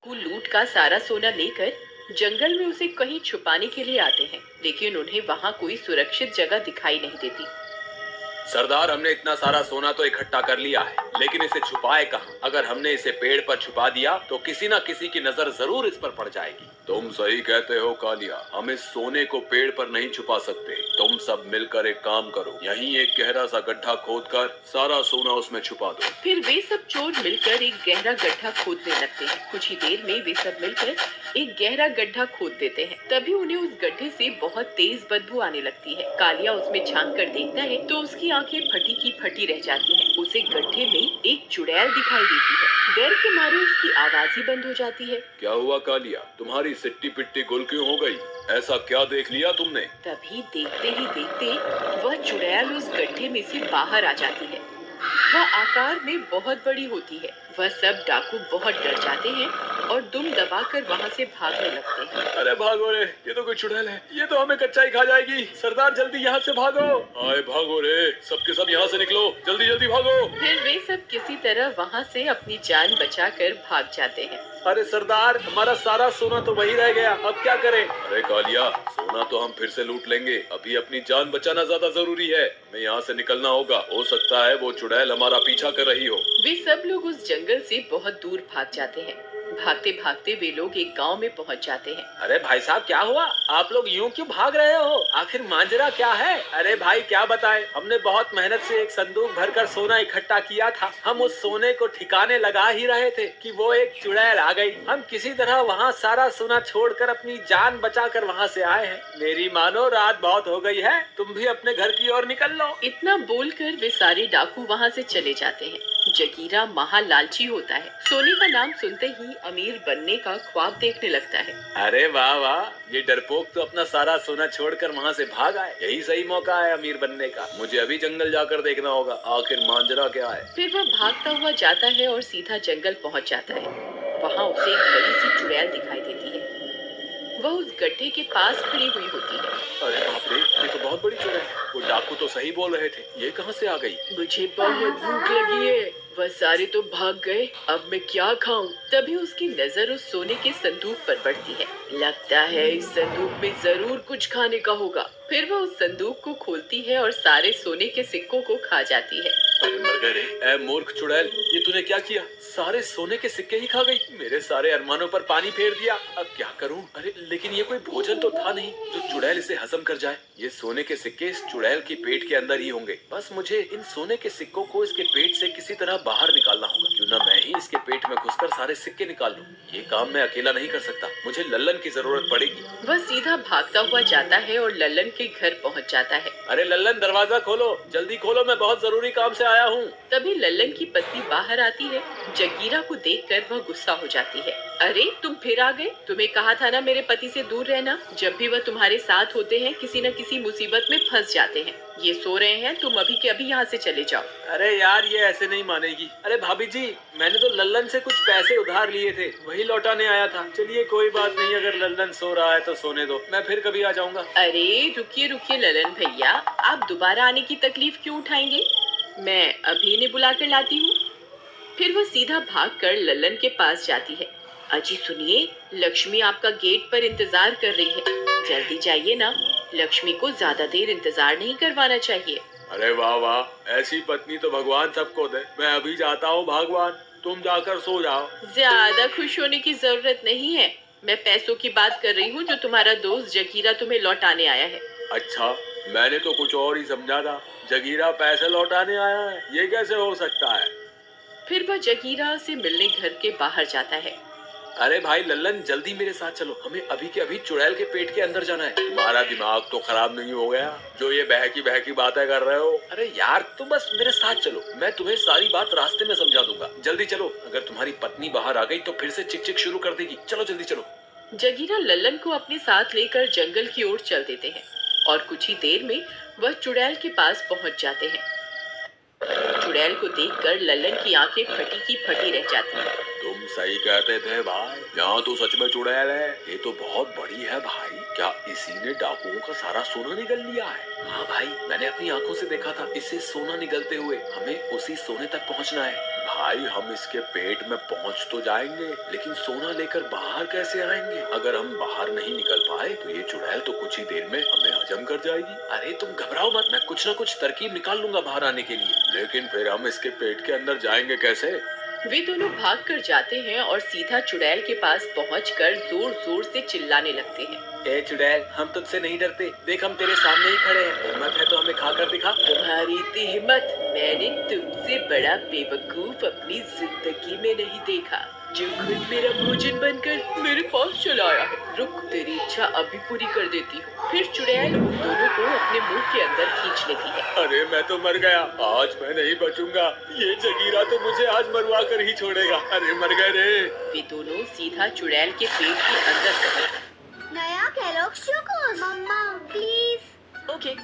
को लूट का सारा सोना लेकर जंगल में उसे कहीं छुपाने के लिए आते हैं, लेकिन उन्हें वहां कोई सुरक्षित जगह दिखाई नहीं देती। सरदार, हमने इतना सारा सोना तो इकट्ठा कर लिया है, लेकिन इसे छुपाए कहाँ? अगर हमने इसे पेड़ पर छुपा दिया तो किसी न किसी की नजर जरूर इस पर पड़ जाएगी। तुम सही कहते हो कालिया, हम इस सोने को पेड़ पर नहीं छुपा सकते। तुम सब मिलकर एक काम करो, यहीं एक गहरा सा गड्ढा खोदकर सारा सोना उसमें छुपा दो। फिर वे सब चोर मिलकर एक गहरा गड्ढा खोदने लगते हैं। कुछ ही देर में वे सब मिलकर एक गहरा गड्ढा खोद देते हैं। तभी उन्हें उस गड्ढे से बहुत तेज बदबू आने लगती है। कालिया उसमें झांक कर देखता है तो उसकी आंखें फटी की फटी रह जाती हैं। उसे गड्ढे में एक चुड़ैल दिखाई देती है। डर के मारे उसकी आवाज ही बंद हो जाती है। क्या हुआ कालिया, तुम्हारी सिट्टी पिट्टी गुल क्यों हो गई? ऐसा क्या देख लिया तुमने? तभी देखते ही देखते वह चुड़ैल उस गड्ढे में से बाहर आ जाती है। वह आकार में बहुत बड़ी होती है। वह सब डाकू बहुत डर जाते हैं और दुम दबाकर वहां से भागने लगते हैं। अरे भागो रे, ये तो कोई चुड़ैल है, ये तो हमें कच्चा ही खा जाएगी। सरदार जल्दी यहाँ से भागो। आए भागो रे, सबके सब यहाँ से निकलो, जल्दी जल्दी भागो। फिर वे सब किसी तरह वहां से अपनी जान बचाकर भाग जाते हैं। अरे सरदार, हमारा सारा सोना तो वही रह गया, अब क्या करें? अरे कालिया, सोना तो हम फिर से लूट लेंगे, अभी अपनी जान बचाना ज्यादा जरूरी है। हमें यहाँ से निकलना होगा, हो सकता है वो चुड़ैल हमारा पीछा कर रही हो। वे सब लोग उस जंगल से बहुत दूर भाग जाते हैं। भागते भागते वे लोग एक गांव में पहुंच जाते हैं। अरे भाई साहब, क्या हुआ? आप लोग यूं क्यों भाग रहे हो? आखिर मांजरा क्या है? अरे भाई क्या बताएं, हमने बहुत मेहनत से एक संदूक भरकर सोना इकट्ठा किया था। हम उस सोने को ठिकाने लगा ही रहे थे कि वो एक चुड़ैल आ गई। हम किसी तरह वहाँ सारा सोना छोड़कर अपनी जान बचाकर वहाँ से आए हैं। मेरी मानो, रात बहुत हो गई है, तुम भी अपने घर की ओर निकल लो। इतना बोलकर वे सारे डाकू वहाँ से चले जाते हैं। जगीरा महा लालची होता है। सोने का नाम सुनते ही अमीर बनने का ख्वाब देखने लगता है। अरे वाह वाह, ये डरपोक तो अपना सारा सोना छोड़कर वहाँ से भाग आए। यही सही मौका है अमीर बनने का। मुझे अभी जंगल जाकर देखना होगा, आखिर मांजरा क्या है। फिर वह भागता हुआ जाता है और सीधा जंगल पहुँच जाता है। वहाँ उसे एक बड़ी सी चुड़ैल दिखाई देती है। वह उस गड्ढे के पास खड़ी हुई होती है। अरे बाप रे, ये तो बहुत बड़ी चुड़ैल है। वो डाकू तो सही बोल रहे थे, ये कहाँ से आ गई? मुझे बहुत भूख लगी है, वह सारे तो भाग गए, अब मैं क्या खाऊं? तभी उसकी नजर उस सोने के संदूक पर पड़ती है। लगता है इस संदूक में जरूर कुछ खाने का होगा। फिर वह उस संदूक को खोलती है और सारे सोने के सिक्कों को खा जाती है। अरे मर गए रे, ऐ मूर्ख चुड़ैल, ये तूने क्या किया? सारे सोने के सिक्के ही खा गई, मेरे सारे अरमानों पर पानी फेर दिया। अब क्या करूं? अरे लेकिन ये कोई भोजन तो था नहीं जो चुड़ैल इसे हजम कर जाए। ये सोने के सिक्के इस चुड़ैल की पेट के अंदर ही होंगे। बस मुझे इन सोने के सिक्कों को इसके पेट से किसी तरह बाहर निकालना होगा। क्यों ना मैं ही इसके पेट में घुसकर सारे सिक्के निकाल लूं। ये काम मैं अकेला नहीं कर सकता, मुझे लल्लन की जरूरत पड़ेगी। वह सीधा भागता हुआ जाता है और लल्लन के घर पहुंच जाता है। अरे लल्लन, दरवाजा खोलो, जल्दी खोलो, मैं बहुत जरूरी काम से आया हूँ। तभी लल्लन की पत्नी बाहर आती है। जगीरा को देखकर वह गुस्सा हो जाती है। अरे तुम फिर आ गए, तुम्हें कहा था ना मेरे पति से दूर रहना। जब भी वह तुम्हारे साथ होते हैं किसी न किसी मुसीबत में फंस जाते हैं। ये सो रहे हैं, तुम अभी के अभी यहाँ से चले जाओ। अरे यार, ये ऐसे नहीं मानेगी। अरे भाभी जी, मैंने तो लल्लन से कुछ पैसे उधार लिए थे, वही लौटाने आया था। चलिए कोई बात नहीं, अगर लल्लन सो रहा है तो सोने दो, मैं फिर कभी आ जाऊंगा। अरे रुकिए रुकिए लल्लन भैया, आप दोबारा आने की तकलीफ क्यों उठाएंगे? मैं अभी इन्हें बुला कर लाती हूँ। फिर वह सीधा भागकर लल्लन के पास जाती है। अजी सुनिए, लक्ष्मी आपका गेट पर इंतजार कर रही है, जल्दी जाइए ना। लक्ष्मी को ज्यादा देर इंतजार नहीं करवाना चाहिए। अरे वाह वाह, ऐसी पत्नी तो भगवान सबको दे। मैं अभी जाता हूँ भगवान, तुम जाकर सो जाओ। ज्यादा खुश होने की जरूरत नहीं है, मैं पैसों की बात कर रही हूँ जो तुम्हारा दोस्त जगीरा तुम्हें लौटाने आया है। अच्छा, मैंने तो कुछ और ही समझा था। जगीरा पैसे लौटाने आया है, ये कैसे हो सकता है? फिर वह जगीरा से मिलने घर के बाहर जाता है। अरे भाई लल्लन, जल्दी मेरे साथ चलो, हमें अभी के अभी चुड़ैल के पेट के अंदर जाना है। तुम्हारा दिमाग तो खराब नहीं हो गया जो ये बहकी बहकी बातें कर रहे हो? अरे यार, तुम बस मेरे साथ चलो, मैं तुम्हें सारी बात रास्ते में समझा दूंगा। जल्दी चलो, अगर तुम्हारी पत्नी बाहर आ गई तो फिर से चिक चिक शुरू कर देगी। चलो जल्दी चलो। जगीरा लल्लन को अपने साथ लेकर जंगल की ओर चल देते हैं और कुछ ही देर में वह चुड़ैल के पास पहुंच जाते हैं। चुड़ैल को देखकर लल्लन की आंखें फटी की फटी रह जाती हैं। तुम सही कहते थे भाई, यहाँ तो सच में चुड़ैल है। ये तो बहुत बड़ी है भाई, क्या इसी ने डाकुओं का सारा सोना निगल लिया है? हाँ भाई, मैंने अपनी आंखों से देखा था इसे सोना निगलते हुए। हमें उसी सोने तक पहुँचना है। भाई हम इसके पेट में पहुंच तो जाएंगे, लेकिन सोना लेकर बाहर कैसे आएंगे? अगर हम बाहर नहीं निकल पाए तो ये चुड़ैल तो कुछ ही देर में हमें हजम कर जाएगी। अरे तुम घबराओ मत, मैं कुछ ना कुछ तरकीब निकाल लूंगा बाहर आने के लिए। लेकिन फिर हम इसके पेट के अंदर जाएंगे कैसे? वे दोनों भाग कर जाते हैं और सीधा चुड़ैल के पास पहुंचकर जोर जोर से चिल्लाने लगते हैं। ए चुड़ैल, हम तुझसे नहीं डरते, देख हम तेरे सामने ही खड़े हैं, हिम्मत है तो हमें खाकर दिखा। तुम्हारी इतनी हिम्मत मैंने तुमसे बड़ा बेवकूफ अपनी जिंदगी में नहीं देखा, जो खुद मेरा भोजन बनकर मेरे पास चला आया है। रुक, तेरी इच्छा अभी पूरी कर देती हूँ। फिर चुड़ैल उन दोनों को अपने मुंह के अंदर खींच लेती है। अरे मैं तो मर गया, आज मैं नहीं बचूंगा, ये जगीरा तो मुझे आज मरवा कर ही छोड़ेगा। अरे मर गए रे। वे दोनों सीधा चुड़ैल के पेट के अंदर पहुंच। नया केलॉग्स चोकोस मम्मा प्लीज। ओके,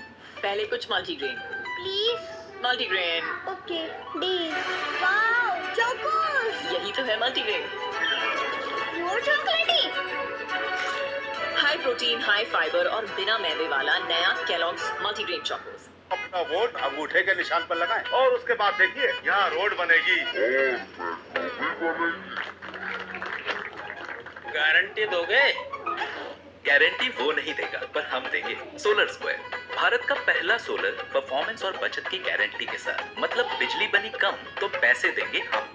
पहले कुछ multigrain. Please. Multigrain, okay deal. Wow Chocos. यही तो है मल्टीग्रेन। मोर चॉकलेटी। हाई प्रोटीन, हाई फाइबर और बिना मैदे वाला नया केलॉग्स मल्टीग्रेन चॉकोस। अपना वोट अंगूठे के निशान पर लगाएं और उसके बाद देखिए यहाँ रोड बनेगी। गारंटी दोगे? गारंटी वो नहीं देगा, पर हम देंगे। सोलर स्क्वायर, भारत का पहला सोलर परफॉर्मेंस और बचत की गारंटी के साथ। मतलब बिजली बनी कम तो पैसे देंगे हम।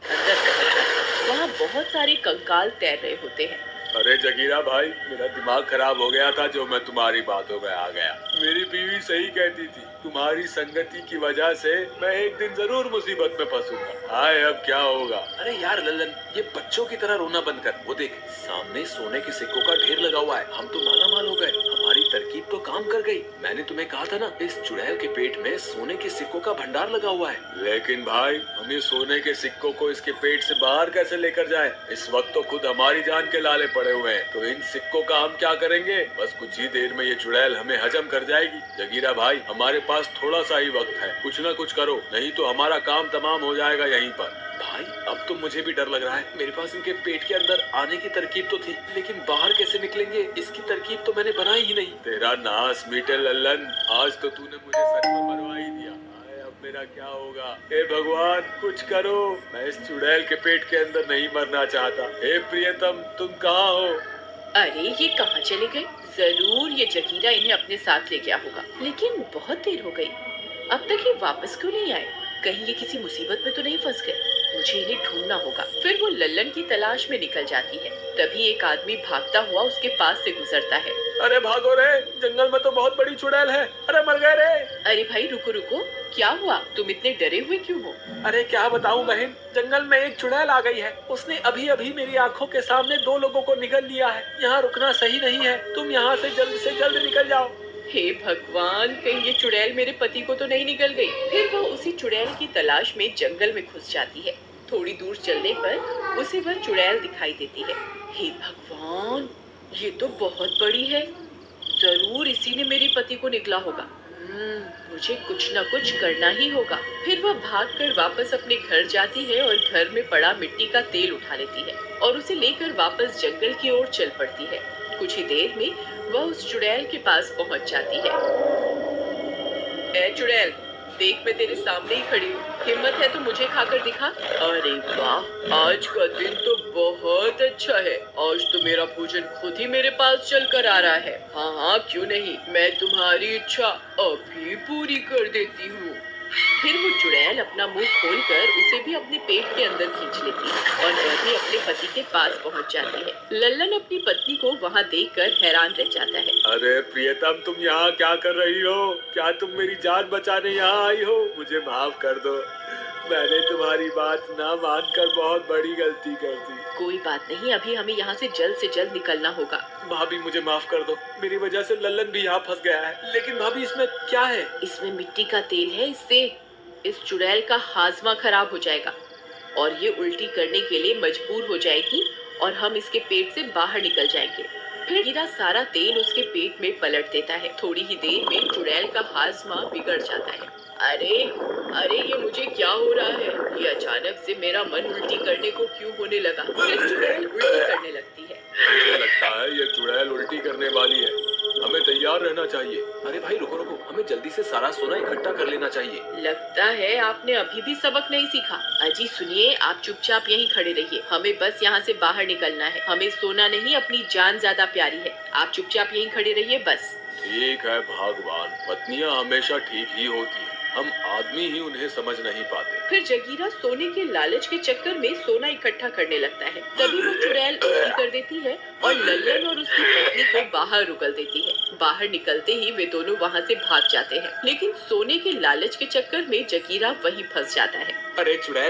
अंदर पहुंचा, वहाँ बहुत सारे कंकाल तैर रहे होते हैं। अरे जगीरा भाई, मेरा दिमाग खराब हो गया था जो मैं तुम्हारी बातों में आ गया। मेरी बीवी सही कहती थी, तुम्हारी संगति की वजह से मैं एक दिन जरूर मुसीबत में फंसूंगा। हाय अब क्या होगा? अरे यार लल्लन, ये बच्चों की तरह रोना बंद कर। वो देख, सामने सोने के सिक्कों का ढेर लगा हुआ है। हम तो मालामाल हो गए, हमारी तरकीब तो काम कर गई। मैंने तुम्हें कहा था ना, इस चुड़ैल के पेट में सोने के सिक्कों का भंडार लगा हुआ है। लेकिन भाई, हम ये सोने के सिक्कों को इसके पेट से बाहर कैसे लेकर जाएं? इस वक्त तो खुद हमारी जान के लाले पड़े हुए हैं, तो इन सिक्कों का हम क्या करेंगे? बस कुछ ही देर में ये चुड़ैल हमें हजम कर जाएगी। जगीरा भाई, हमारे पास थोड़ा सा ही वक्त है, कुछ ना कुछ करो, नहीं तो हमारा काम तमाम हो जाएगा यहीं पर। भाई अब तो मुझे भी डर लग रहा है। मेरे पास इनके पेट के अंदर आने की तरकीब तो थी, लेकिन बाहर कैसे निकलेंगे इसकी तरकीब तो मैंने बनाई ही नहीं। तेरा नाश मीटे लल्लन, आज तो तूने मुझे सच में मरवा ही दिया। अब मेरा क्या होगा? हे भगवान कुछ करो, मैं इस चुड़ैल के पेट के अंदर नहीं मरना चाहता। हे प्रियतम, तुम कहाँ हो? अरे ये कहाँ चले गए? जरूर ये जगीरा इन्हें अपने साथ ले गया होगा, लेकिन बहुत देर हो गई, अब तक ये वापस क्यों नहीं आए? कहीं ये किसी मुसीबत में तो नहीं फंस गए? मुझे इन्हें ढूंढना होगा। फिर वो लल्लन की तलाश में निकल जाती है। तभी एक आदमी भागता हुआ उसके पास से गुजरता है। अरे भागो रे, जंगल में तो बहुत बड़ी चुड़ैल है। अरे मर गए रे। अरे भाई रुको रुको, क्या हुआ? तुम इतने डरे हुए क्यों हो? अरे क्या बताऊं बहन, जंगल में एक चुड़ैल आ गई है। उसने अभी अभी मेरी आंखों के सामने 2 लोगों को निगल लिया है। यहाँ रुकना सही नहीं है, तुम यहाँ से जल्द निकल जाओ। हे भगवान, कहीं ये चुड़ैल मेरे पति को तो नहीं निकल गई? फिर वो उसी चुड़ैल की तलाश में जंगल में घुस जाती है। थोड़ी दूर चलने पर उसे वह चुड़ैल दिखाई देती है। हे भगवान, ये तो बहुत बड़ी है, जरूर इसी ने मेरे पति को निकला होगा। मुझे कुछ न कुछ करना ही होगा। फिर वह भागकर वापस अपने घर जाती है और घर में पड़ा मिट्टी का तेल उठा लेती है और उसे लेकर वापस जंगल की ओर चल पड़ती है। कुछ ही देर में वह उस चुड़ैल के पास पहुंच जाती है। ए चुड़ैल, देख मैं तेरे सामने ही खड़ी हूँ, हिम्मत है तो मुझे खाकर दिखा। अरे वाह, आज का दिन तो बहुत अच्छा है। आज तो मेरा भोजन खुद ही मेरे पास चल कर आ रहा है। हाँ हाँ क्यों नहीं, मैं तुम्हारी इच्छा अभी पूरी कर देती हूँ। फिर वो चुड़ैल अपना मुंह खोलकर उसे भी अपने पेट के अंदर खींच लेती है और वह भी अपने पति के पास पहुंच जाती है। लल्लन अपनी पत्नी को वहां देखकर हैरान रह जाता है। अरे प्रियतम, तुम यहाँ क्या कर रही हो? क्या तुम मेरी जान बचाने यहाँ आई हो? मुझे माफ कर दो, मैंने तुम्हारी बात ना मानकर बहुत बड़ी गलती कर दी। कोई बात नहीं, अभी हमें यहाँ से जल्द निकलना होगा। भाभी मुझे माफ कर दो, मेरी वजह से लल्लन भी यहाँ फंस गया है। लेकिन भाभी इसमें क्या है? इसमें मिट्टी का तेल है, इससे इस चुड़ैल का हाजमा खराब हो जाएगा और ये उल्टी करने के लिए मजबूर हो जाएगी और हम इसके पेट से बाहर निकल जाएंगे। फिर हीरा सारा तेल उसके पेट में पलट देता है। थोड़ी ही देर में चुड़ैल का हाजमा बिगड़ जाता है। अरे ये मुझे क्या हो रहा है? ये अचानक से मेरा मन उल्टी करने को क्यों होने लगा? ये चुड़ैल उल्टी करने लगती है। मुझे लगता है ये चुड़ैल उल्टी करने वाली है, हमें तैयार रहना चाहिए। अरे भाई रुको, हमें जल्दी से सारा सोना इकट्ठा कर लेना चाहिए। लगता है आपने अभी भी सबक नहीं सीखा। अजी सुनिए, आप चुपचाप यहीं खड़े रहिए। हमें बस यहाँ से बाहर निकलना है। हमें सोना नहीं, अपनी जान ज्यादा प्यारी है। आप चुपचाप यहीं खड़े रहिए बस। ठीक है भगवान, पत्नियां हमेशा ठीक ही होती हैं। हम आदमी ही उन्हें समझ नहीं पाते। फिर जगीरा सोने के लालच के चक्कर में सोना इकट्ठा करने लगता है। तभी वो चुड़ैल उल्टी कर देती है और लल्लन और उसकी पत्नी को बाहर उगल देती है। बाहर निकलते ही वे दोनों वहाँ से भाग जाते हैं, लेकिन सोने के लालच के चक्कर में जगीरा वहीं फंस जाता है। अरे चुड़ैल,